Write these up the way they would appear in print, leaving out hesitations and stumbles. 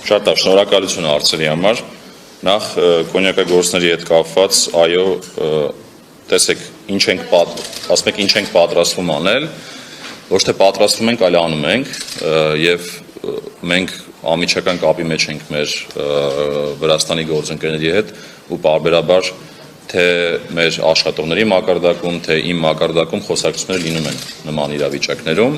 Շատ լավ, շնորհակալություն հարցերի համար։ Նախ կոնյակագործների հետ կապված, այո, տեսեք, ասում եք ինչ ենք պատրաստվում անել, ոչ թե պատրաստվում ենք, այլ անում ենք, եւ մենք ամիջական կապի մեջ ենք մեր Վրաստանի գործընկերների հետ ու պարբերաբար թե մեր աշխատողների մակարդակում, թե իմ մակարդակում խոսակցություններ լինում են նման իրավիճակներում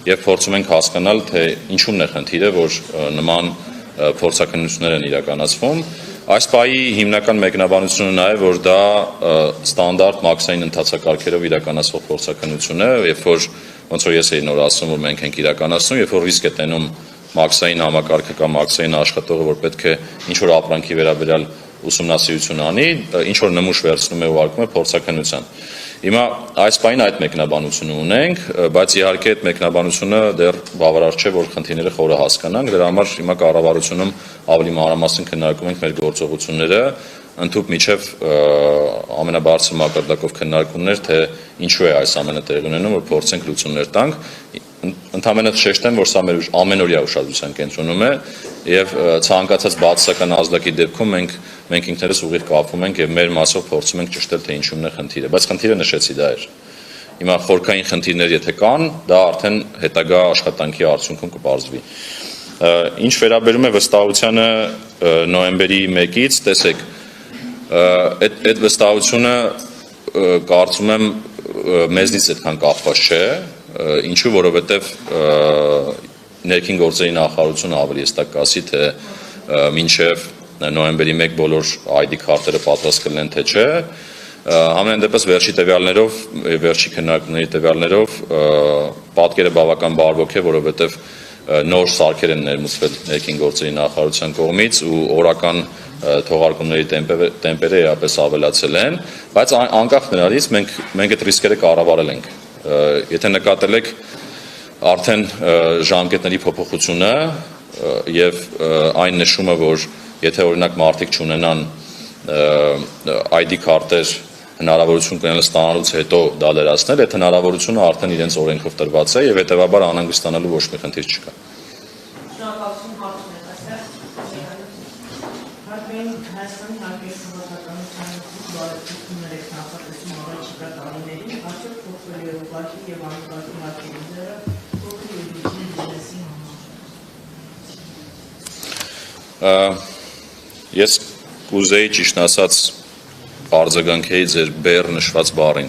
եւ փորձում ենք հասկանալ, թե ինչու՞մն է խնդիրը, որ նման փորձակնություններ են իրականացվում։ Այս պահի հիմնական մեկնաբանությունը նա է, որ դա ստանդարտ մաքսային ընթացակարգերով իրականացվող փորձակնություն է, երբ որ ոնց որ ես էի նոր ասում, որ մենք ենք իրականացնում, երբ որ ռիսկ է տենում մաքսային համակարգը կամ մաքսային աշխատողը, որ պետք է ինչ որ ապրանքի վերաբերյալ ուսումնասիրություն անի, ինչ որ նմուշ վերցնում է ու արկում է փորձակնության։ Հիմա այս պահին այդ մեկնաբանությունը ունենք, բայց իհարկե այդ մեկնաբանությունը դեռ բավարար չէ, որ խնդիրները խորը հասկանանք, դրա համար հիմա կառավարությունում ավելի մանրամասն քննարկում ենք մեր գործողությունները, ընդհուպ միջև ամենաբարձր մակարդակով քննարկումներ, թե ինչու է այս ամենը տեղի ունենում, որ փորձենք լուծումներ տանք։ Ընդհանրապես շեշտեմ, որ սա մեր ամենօրյա ուշադրության կենտրոնում է եւ ցանկացած բացասական ազդակի դեպքում մենք ինքներս ուղիղ կապվում ենք եւ մեր մասով փորձում ենք ճշտել, թե ինչումն է խնդիրը, բայց խնդիրը նշեցի դա էր։ Հիմա խորքային խնդիրներ եթե կան, դա արդեն հետագա աշխատանքի արդյունքում կպարզվի։ Ինչ վերաբերում է վստահությանը նոյեմբերի 1-ից, տեսեք, այդ վստահությունը կարծում եմ մեզնից այդքան կապված չէ, ինչու, որովհետև ներքին գործերի նախարարությունը ավելի հստակ կասի, թե մինչև նոյեմբերի 1 բոլոր ID քարտերը պատրաստ կլինեն, թե չէ։ Համենայն դեպս վերջի տվյալներով, վերջի քննարկումների տվյալներով պատկերը բավական բարվոք է, որովհետև նոր սարքեր են ներմուծվել ներքին գործերի նախարարության կողմից ու օրական թողարկումների տեմպերը էապես ավելացել են, բայց անկախ նրանից մենք այդ ռիսկերը կառավարել ենք։ Եթե նկատել եք արդեն ժամկետների փոփոխությունը եւ այն նշումը, որ եթե օրինակ մարդիկ չունենան ID քարտեր հնարավորություն կունենալ ստանալուց հետո դա լրացնել, այդ հնարավորությունը արդեն իրենց օրենքով տրված է եւ հետեւաբար անհանգստանալու ոչ մի խնդիր չկա։ Ես կուզեի ճիշտ ասած արձագանքեի ձեր բեռ նշված բառին։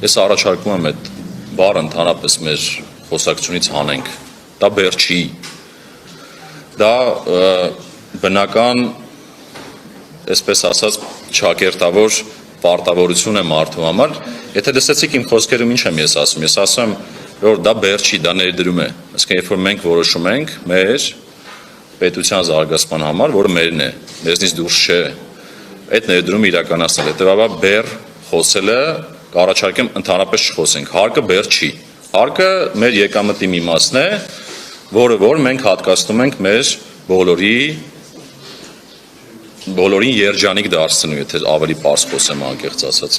Ես առաջարկում եմ այդ բառը ընդհանրապես մեր խոսակցությունից հանենք։ Դա բեռ չի։ Դա բնական, այսպես ասած, ճակերտավոր պարտավորություն է մարդու համար։ Եթե լսեցիք իմ խոսքերում ինչ եմ ես ասում։ Ես ասում եմ, որ դա բեռ չի, դա ներդրում է։ Այսինքն, երբ որ մենք որոշում ենք մեր պետության զարգացման համար, որը մերն է, մեզնից դուրս չէ, այդ ներդրումը իրականացնել։ Հետևաբար բեռ խոսելը կառաջարկեմ ընդհանրապես չխոսենք։ Հարկը բեռ չի։ Հարկը մեր եկամտի մի մասն է, որը մենք հատկացնում ենք մեր բոլորին երջանիկ դարձնելու, եթե ավելի պարզ խոսեմ անկեղծ ասած։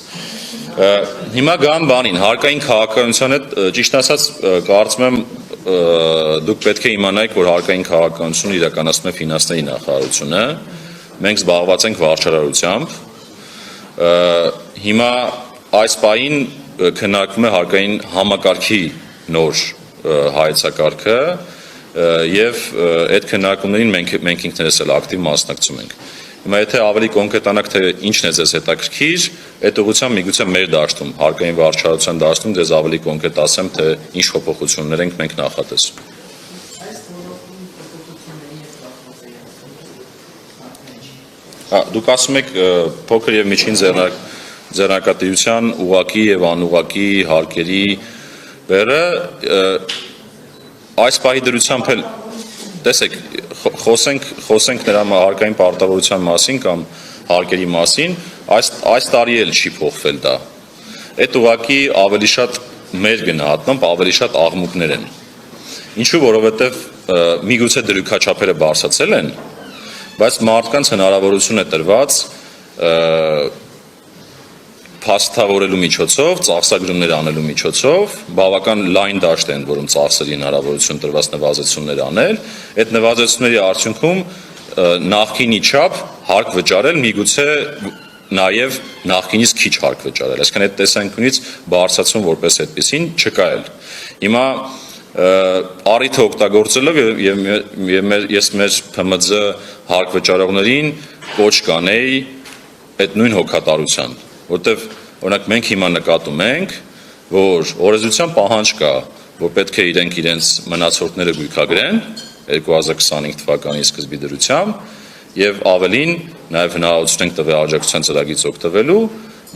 Հիմա գամ բանին, հարկային քաղաքականության հետ ճիշտ ասած կարծում եմ դուք պետք է իմանայիք, որ հարկային քաղաքականությունը իրականացնում է ֆինանսների նախարարությունը, մենք զբաղված ենք վարչարարությամբ, հիմա այս պահին քննարկվում է հարկային համակարգի նոր հայեցակարգը եւ այդ քննարկումներին մենք ինքներս էլ ակտիվ մասնակցում ենք։ Հիմա եթե ավելի կոնկրետանաք, թե ինչն է ձեզ հետաքրքիր, այդ ուղղությամբ միգուցե մեր դաշտում, հարկային վարչարարության դաշտում ձեզ ավելի կոնկրետ ասեմ, թե ինչ փոփոխություններ ենք մենք նախատեսում։ Դուք ասում եք փոքր եւ միջին ձեռնարկատիրության ուղղակի եւ անուղղակի հարկերի բերը այս պահի դրությամբ էլ տեսեք խոսենք նրա հարկային պարտավորության մասին կամ հարկերի մասին այս տարի էլ չի փոխվել դա այդ ուղղակի ավելի շատ մեր գնահատմամբ ավելի շատ աղմուկներ են ինչու որովհետեւ միգուցե դրույքաչափերը բարձրացել են բայց մարդկանց հնարավորություն է տրված փաստավորելու միջոցով, ծախսագրումներ անելու միջոցով, բավական լայն դաշտ են, որում ծախսերի հնարավորություն տրված նվազեցումներ անել, այդ նվազեցումների արդյունքում նախկինի չափ հարկ վճարել, միգուցե նաև նախկինից քիչ հարկ վճարել, այսինքն այդ տեսանկյունից բարձրացում որպես այդպեսին չկա էլ։ Հիմա առիթը օգտագործելով եւ ես մեր ՓՄԶ հարկ վճարողներին կոչ կանեի այդ նույն հոգատարության, որտեվ օրինակ մենք հիմա նկատում ենք, որ օրենսդրության պահանջ կա, որ պետք է իրենց մնացորդները գույքագրեն 2025 թվականի սկզբի դրությամբ եւ ավելին նաեւ հնարավորություն ենք տվել աջակցության ծրագրից օգտվելու,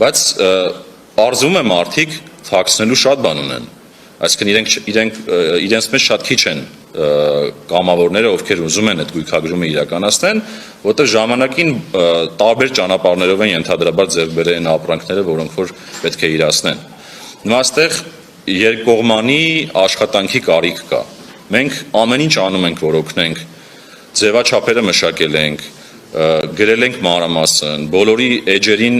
բայց արզվում է մարդիկ թաքցնելու շատ բան ունեն։ Այսինքն իրենց մեջ շատ քիչ են կամավորները, ովքեր ուզում են այդ գույքագրումը իրականացնեն, որտեղ ժամանակին տարբեր ճանապարհներով են ենթադրաբար ձեռք բերել են ապրանքները, որոնք որ պետք է իրացնեն։ Հիմա այստեղ երկկողմանի աշխատանքի կարիք կա։ Մենք ամեն ինչ անում ենք, որ օգնենք, ձևաչափերը մշակել ենք, գրել ենք մանրամասն, բոլորի էջերին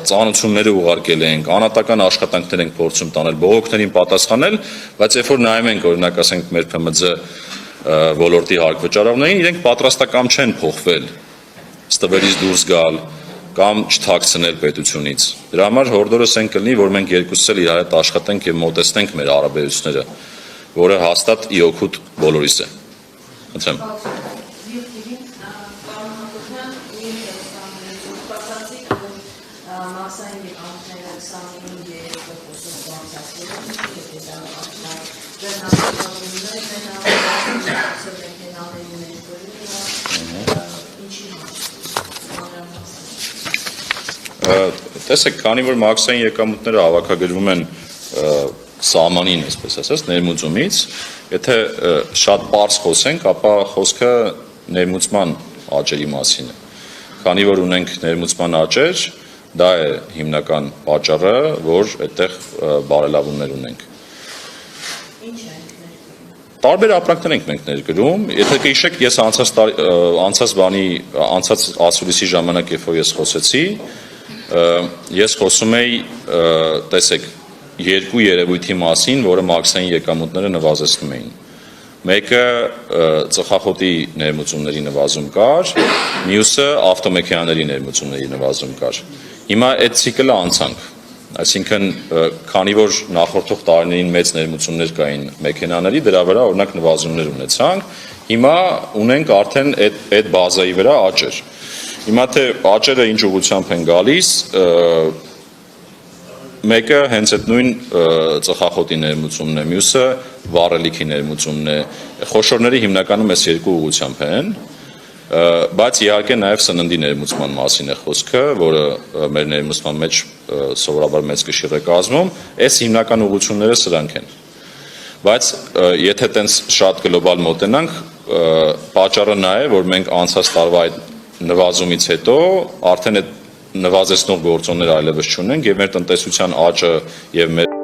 ծանոթությունները ուղարկել ենք, անհատական աշխատանքներ ենք փորձում տանել, բողոքներին պատասխանել, բայց երբ որ նայում ենք օրինակ ասենք մեր ՓՄԶ ոլորտի հարկ վճարողներին, իրենք պատրաստակամ չեն փոխվել, ստվերից դուրս գալ կամ չթաքցնել պետությունից։ Դրա համար հորդորս են կլինի, որ մենք երկուսս էլ իրար հետ աշխատենք եւ մոտեցնենք մեր հարաբերությունները, որը հաստատ ի օգուտ բոլորիս է։ Խնդրեմ։ Տեսեք, քանի որ մաքսային եկամուտները հավաքագրվում են սահմանին, այսպես ասած, ներմուծումից, եթե շատ պարզ խոսենք, ապա խոսքը ներմուծման աճերի մասին է։ Քանի որ ունենք ներմուծման աճեր, դա է հիմնական պատճառը, որ այդտեղ բարելավումներ ունենք։ Տարբեր ապրանքներ ենք մենք ներգրում, եթե կհիշեք, ես անցած ասուլիսի ժամանակ, երբ որ ես խոսեցի, ես խոսում էի, տեսեք, երկու երևույթի մասին, որը մաքսային եկամուտները նվազեցնում էին։ Մեկը ծխախոտի ներմուծումների նվազում կար, մյուսը ավտոմեքենաների ներմուծումների նվազում կար։ Հիմա այդ ցիկլը անցանք, այսինքն քանի որ նախորդող տարիներին մեծ ներմուծումներ կային մեքենաների, դրա վրա օրինակ նվազումներ ունեցանք, հիմա ունենք արդեն այդ բազայի վրա աճեր։ Հիմա թե աճերը ինչ ուղղությամբ են գալիս, մեկը հենց այդ նույն ծխախոտի ներմուծումն է, մյուսը վառելիքի ներմուծումն է, խոշորների հիմնականում այս երկու ուղղությամբ են, բայց իհարկե նաև սննդի ներմուծման մասին է խոսքը, որը մեր ներմուծման մեջ սովորաբար մեծ կշիռ է կազմում, այս հիմնական ուղղությունները սրանք են։ Բայց եթե տենց շատ գլոբալ մոտենանք, պատճառը նա է, որ մենք անցած տարվա այդ նվազումից հետո արդեն այդ նվազեցնող գործոններ այլևս չունենք եւ մեր տնտեսության աճը եւ մեր